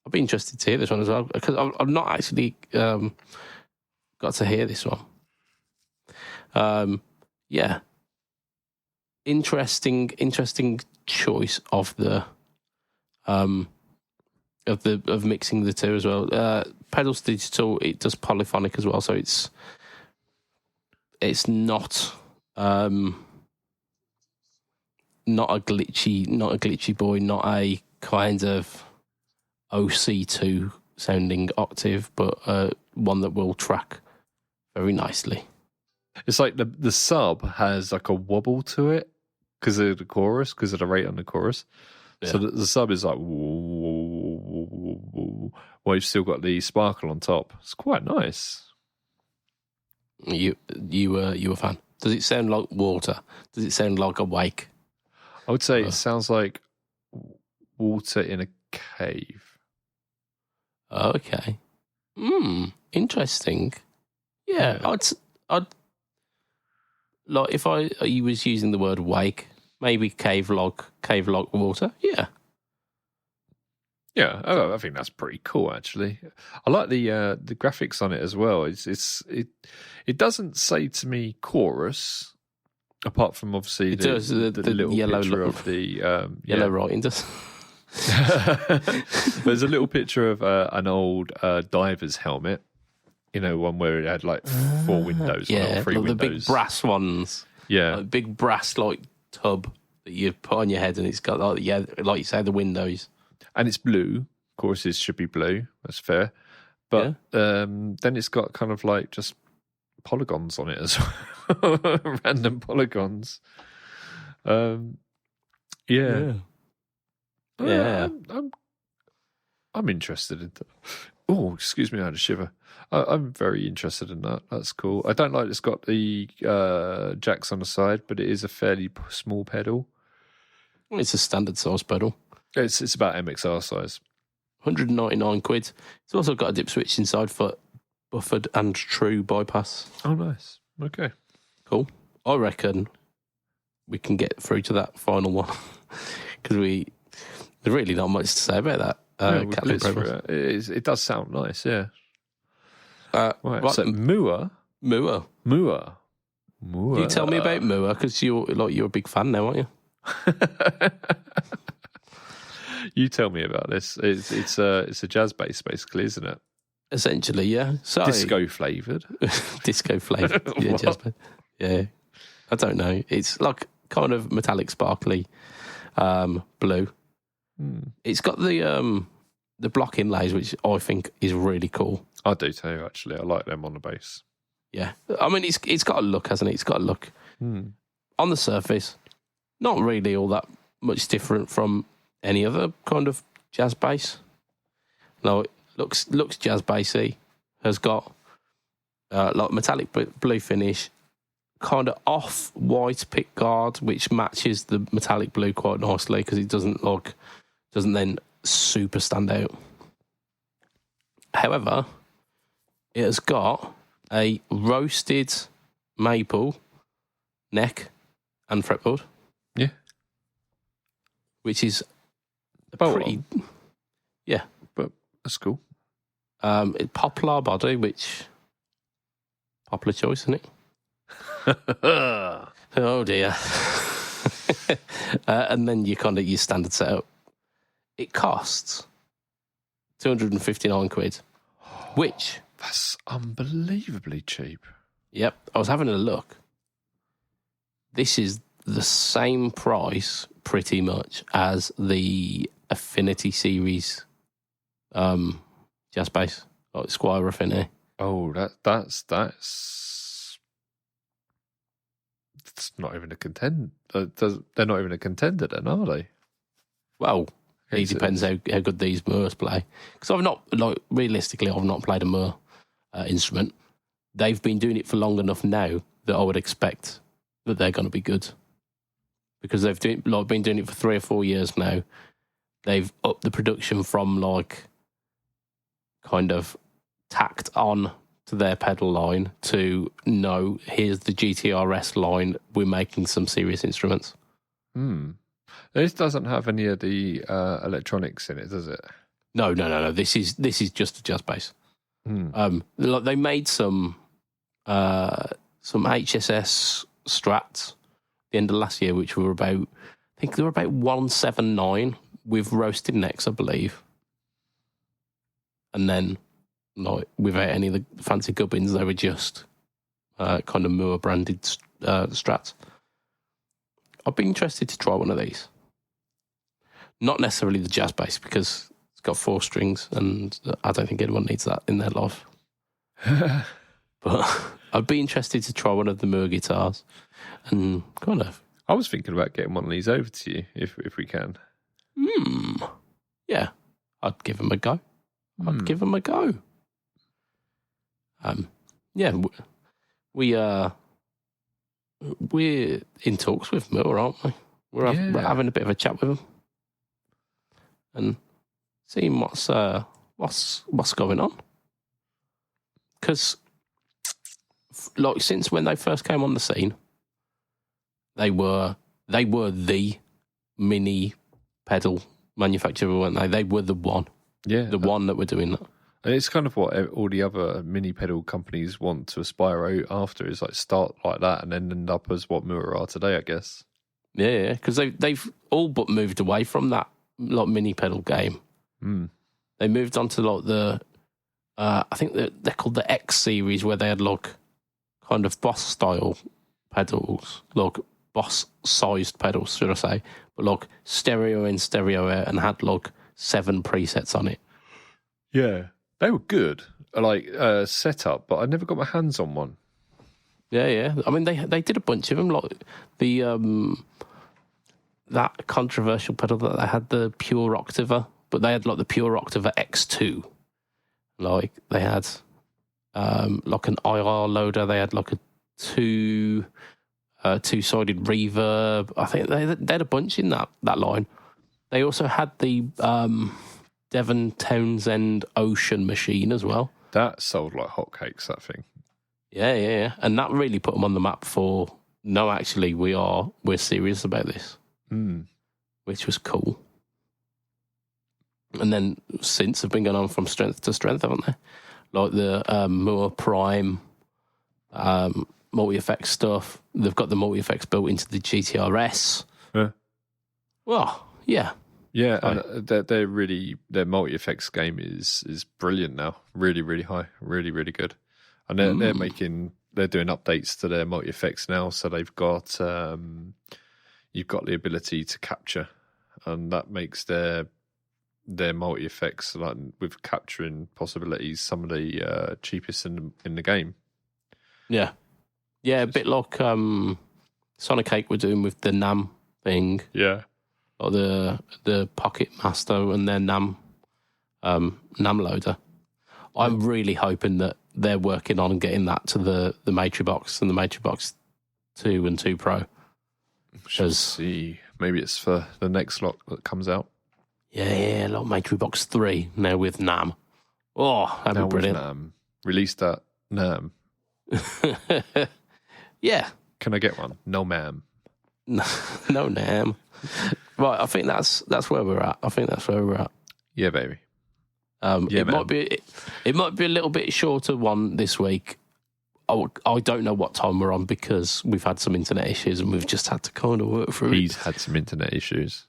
I'd be interested to hear this one as well, because I've not actually got to hear this one. Yeah. Interesting choice of mixing the two as well. Pedals Digital, it does polyphonic as well, so it's not a glitchy boy, not a kind of OC2 sounding octave, but one that will track very nicely. It's like the sub has like a wobble to it because of the chorus, because of the rate on the chorus. Yeah. So the sub is like, while you've still got the sparkle on top. It's quite nice. You a fan? Does it sound like water? Does it sound like a wake? I would say it sounds like water in a cave. Okay. Interesting. Yeah. I'd like if I was using the word wake, maybe cave log water. Yeah. Yeah, I think that's pretty cool. Actually, I like the graphics on it as well. It doesn't say to me chorus, apart from obviously the little yellow picture of the yellow writing does. There's a little picture of an old diver's helmet. You know, one where it had like 4 windows, yeah, 3 windows, the big brass ones. Yeah, like big brass like tub that you put on your head, and it's got like you say, the windows. And it's blue. Choruses should be blue. That's fair. But then it's got kind of like just polygons on it as well. Random polygons. Yeah. I'm interested in that. Oh, excuse me, I had a shiver. I'm very interested in that. That's cool. I don't like it's got the jacks on the side, but it is a fairly small pedal. It's a standard size pedal. It's about MXR size. 199 quid. It's also got a dip switch inside for buffered and true bypass. Oh, nice. Okay. Cool. I reckon we can get through to that final one because there's really not much to say about that. It does sound nice, yeah. Right. So Mua. You tell me about Mua because you're a big fan now, aren't you? You tell me about this. It's a jazz bass, basically, isn't it? Essentially, yeah. So disco flavored. Yeah, jazz bass. Yeah. I don't know. It's like kind of metallic, sparkly blue. It's got the block inlays, which I think is really cool. I do too, actually. I like them on the bass. Yeah, I mean it's got a look, hasn't it? It's got a look. On the surface, not really all that much different from any other kind of jazz bass. No, it looks jazz bassy. Has got like metallic blue finish, kind of off-white pick guard, which matches the metallic blue quite nicely because it doesn't then super stand out. However, it has got a roasted maple neck and fretboard. Yeah. Which is pretty... Yeah. But that's cool. Poplar body, which... Popular choice, isn't it? Oh, dear. And then your standard setup. It costs 259 quid, which... That's unbelievably cheap. Yep, I was having a look. This is the same price, pretty much, as the Affinity series jazz bass, like Squire Affinity. Oh, that's not even a contender. They're not even a contender, then, are they? Well, it depends how good these Moors play. Because I've not, realistically, I've not played a Moor instrument. They've been doing it for long enough now that I would expect that they're going to be good. Because they've been doing it for 3 or 4 years now. They've upped the production from kind of tacked on to their pedal line to no, here's the GTRS line. We're making some serious instruments. This doesn't have any of the electronics in it, does it? No. This is just a jazz bass. They made some HSS Strats at the end of last year, which were about, I think they were about 179 with roasted necks, I believe. And then, without any of the fancy gubbins, they were just kind of Moor branded Strats. I'd be interested to try one of these. Not necessarily the jazz bass, because it's got 4 strings, and I don't think anyone needs that in their life. But I'd be interested to try one of the Moor guitars, and kind of. I was thinking about getting one of these over to you if we can. Yeah, I'd give them a go. Yeah, we're in talks with Moor, aren't we? We're having a bit of a chat with them and seeing what's going on. Because, since when they first came on the scene, they were the mini pedal manufacturer, weren't they? They were the one. Yeah. The one that were doing that. And it's kind of what all the other mini pedal companies want to aspire out after, is start like that and then end up as what Moor are today, I guess. Yeah, because they've all but moved away from that mini pedal game. They moved on to the I think they're called the X series, where they had kind of Boss style pedals, Boss sized pedals, should I say, but stereo in, stereo out, and had 7 presets on it. Yeah, they were good, setup, but I never got my hands on one. Yeah. I mean, they did a bunch of them, that controversial pedal that they had, the Pure Octaver, but they had the Pure Octaver X2. They had an IR loader. They had a two-sided reverb. I think they had a bunch in that line. They also had the Devon Townsend Ocean machine as well. That sold like hotcakes, that thing. Yeah. And that really put them on the map for, no, actually, we're serious about this. Which was cool. And then since have been going on from strength to strength, haven't they? The Moor Prime multi-effects stuff. They've got the multi-effects built into the GTRS. Yeah. Well, yeah. Yeah, and their multi-effects game is brilliant now. Really, really high. Really, really good. And they're doing updates to their multi-effects now, so they've got you've got the ability to capture, and that makes their multi-effects, with capturing possibilities, some of the cheapest in the game. Yeah, a bit like Sonic 8 were doing with the NAM thing. Yeah, or the Pocket Master and their NAM loader. I'm really hoping that they're working on getting that to the Matribox and the Matribox 2 and 2 Pro. Shall see. Maybe it's for the next lot that comes out. Yeah, like Matribox 3 now with NAM. Oh, that'd be brilliant. NAM. Release that NAM. Yeah. Can I get one? No, ma'am. No, NAM. Right, I think that's where we're at. Yeah, baby. It might be a little bit shorter one this week. I don't know what time we're on because we've had some internet issues and we've just had to kind of work through it. He's had some internet issues.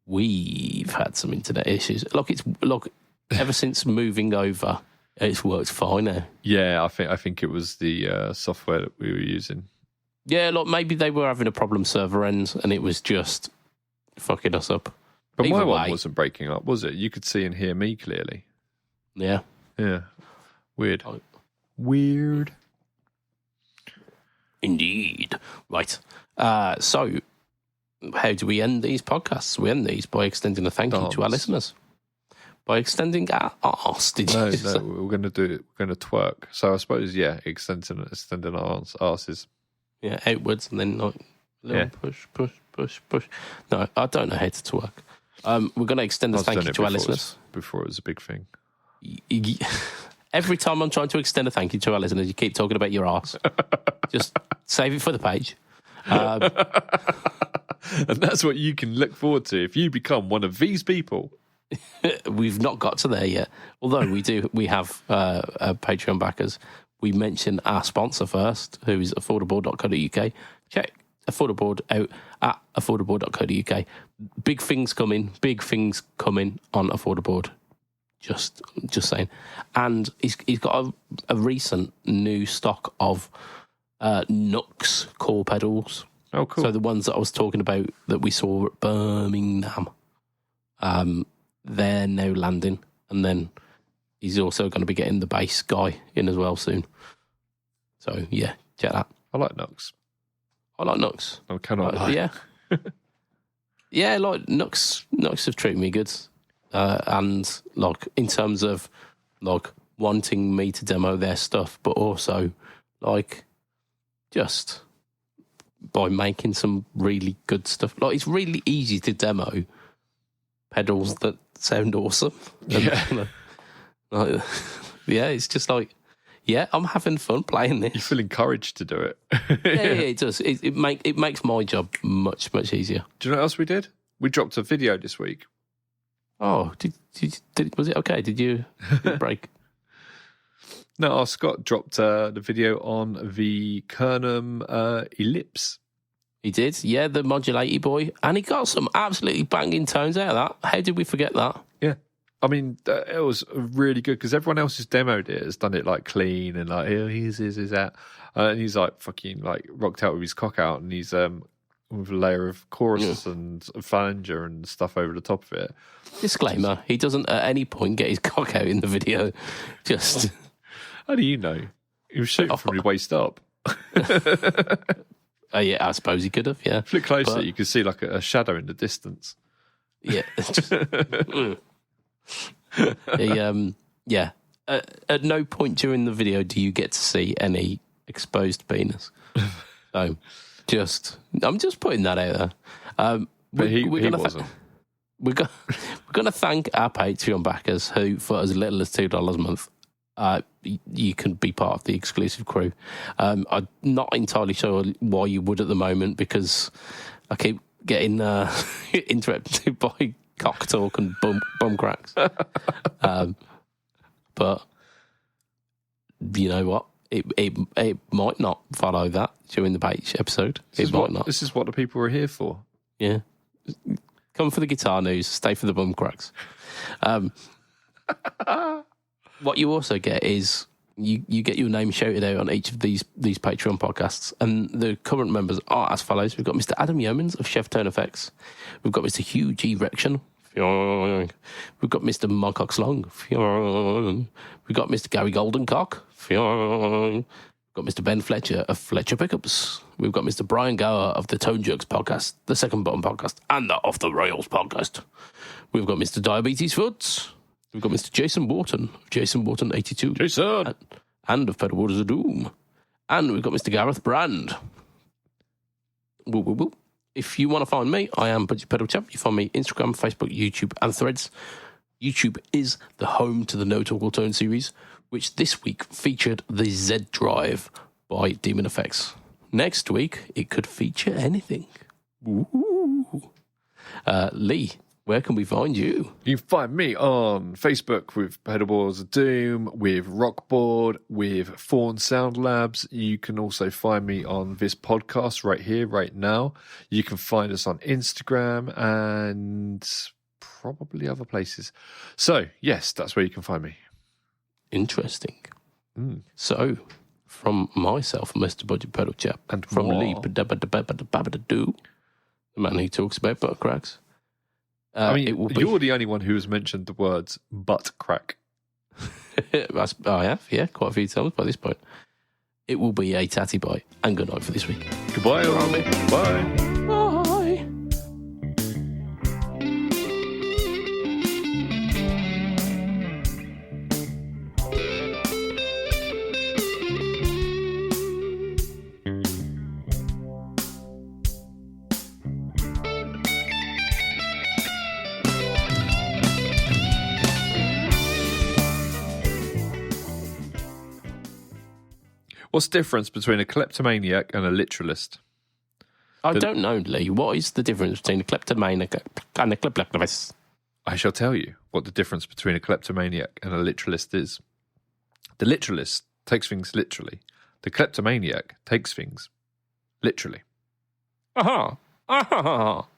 We've had some internet issues. Look, ever since moving over, it's worked fine now. Yeah, I think it was the software that we were using. Yeah, look, maybe they were having a problem server ends and it was just fucking us up. But my one wasn't breaking up, was it? You could see and hear me clearly. Yeah. Yeah. Weird. Weird. Indeed. Right. So, how do we end these podcasts? We end these by extending a thank you to our listeners. By extending our arse, did you say? No, we're going to do it. We're going to twerk. So I suppose, yeah, extending our arses. Yeah, outwards and then like little push. No, I don't know how to twerk. We're going to extend a thank you to our listeners. Before it was a big thing. Every time I'm trying to extend a thank you to our listeners, you keep talking about your arse. Just save it for the page. And that's what you can look forward to if you become one of these people. We've not got to there yet. Although we have Patreon backers. We mention our sponsor first, who is affordable.co.uk. Check Affordable out at affordable.co.uk. Big things coming on Affordable. Just saying. And he's got a recent new stock of Nux core pedals. Oh, cool. So the ones that I was talking about that we saw at Birmingham, they're now landing. And then he's also going to be getting the bass guy in as well soon. So, yeah, check that. I like Nux. I like Nux. I cannot lie. Yeah. Yeah, like Nux have treated me good. And like in terms of like wanting me to demo their stuff, but also like just by making some really good stuff. Like it's really easy to demo pedals that sound awesome. Yeah. Like, yeah, it's just like, yeah, I'm having fun playing this. You feel encouraged to do it. Yeah, it does. It makes my job much easier. Do you know what else we did? We dropped a video this week. Oh, was it okay? Did you break? No, Scott dropped the video on the Kernum Ellipse. He did, yeah, the modulated boy. And he got some absolutely banging tones out of that. How did we forget that? Yeah. I mean, it was really good because everyone else who's demoed it has done it like clean and like, here, here's that. And he's like fucking like rocked out with his cock out and he's with a layer of chorus and a flanger and stuff over the top of it. Disclaimer, he doesn't at any point get his cock out in the video. Just... How do you know? He was shooting from his waist up. Yeah, I suppose he could have, yeah. If you look closer, you can see like a shadow in the distance. Yeah. Yeah. At no point during the video do you get to see any exposed penis. So, I'm just putting that out there. But he wasn't. We're going to thank our Patreon backers who, for as little as $2 a month, you can be part of the exclusive crew. I'm not entirely sure why you would at the moment because I keep getting interrupted by cock talk and bum cracks. But you know what? It might not follow that during the page episode. It might not. This is what the people are here for. Yeah. Come for the guitar news, stay for the bum cracks. What you also get is you get your name shouted out on each of these Patreon podcasts, and the current members are as follows. We've got Mr. Adam Yeomans of Chef Tone Effects. We've got Mr. Hugh G. Rection. We've got Mr. Moncox Long. We've got Mr. Gary Goldencock. We've got Mr. Ben Fletcher of Fletcher Pickups. We've got Mr. Brian Gower of the Tone Jerks podcast, the Second Button podcast, and the Off the Rails podcast. We've got Mr. Diabetes Foods. We've got Mr. Jason Wharton, Jason Wharton 82. Jason! and of Pedal Waters of Doom. And we've got Mr. Gareth Brand. Woo, woo, woo. If you want to find me, I am BudgetPedalChap. You find me Instagram, Facebook, YouTube, and Threads. YouTube is the home to the No Talk Altone series, which this week featured the Z Drive by Demon Effects. Next week, it could feature anything. Ooh. Lee, where can we find you? You can find me on Facebook with Pedal Waters of Doom, with Rockboard, with Fawn Sound Labs. You can also find me on this podcast right here, right now. You can find us on Instagram and probably other places. So, yes, that's where you can find me. Interesting. So, from myself, Mr. BudgetPedalChap, and from Lee, the man who talks about butt cracks. I mean, you're the only one who has mentioned the words butt crack. I have, yeah, quite a few times by this point. It will be a tatty bite, and good night for this week. Goodbye, Ollie. Bye. Bye. What's the difference between a kleptomaniac and a literalist? I don't know, Lee. What is the difference between a kleptomaniac and a kleptomaniac? I shall tell you what the difference between a kleptomaniac and a literalist is. The literalist takes things literally. The kleptomaniac takes things literally. Aha! Aha!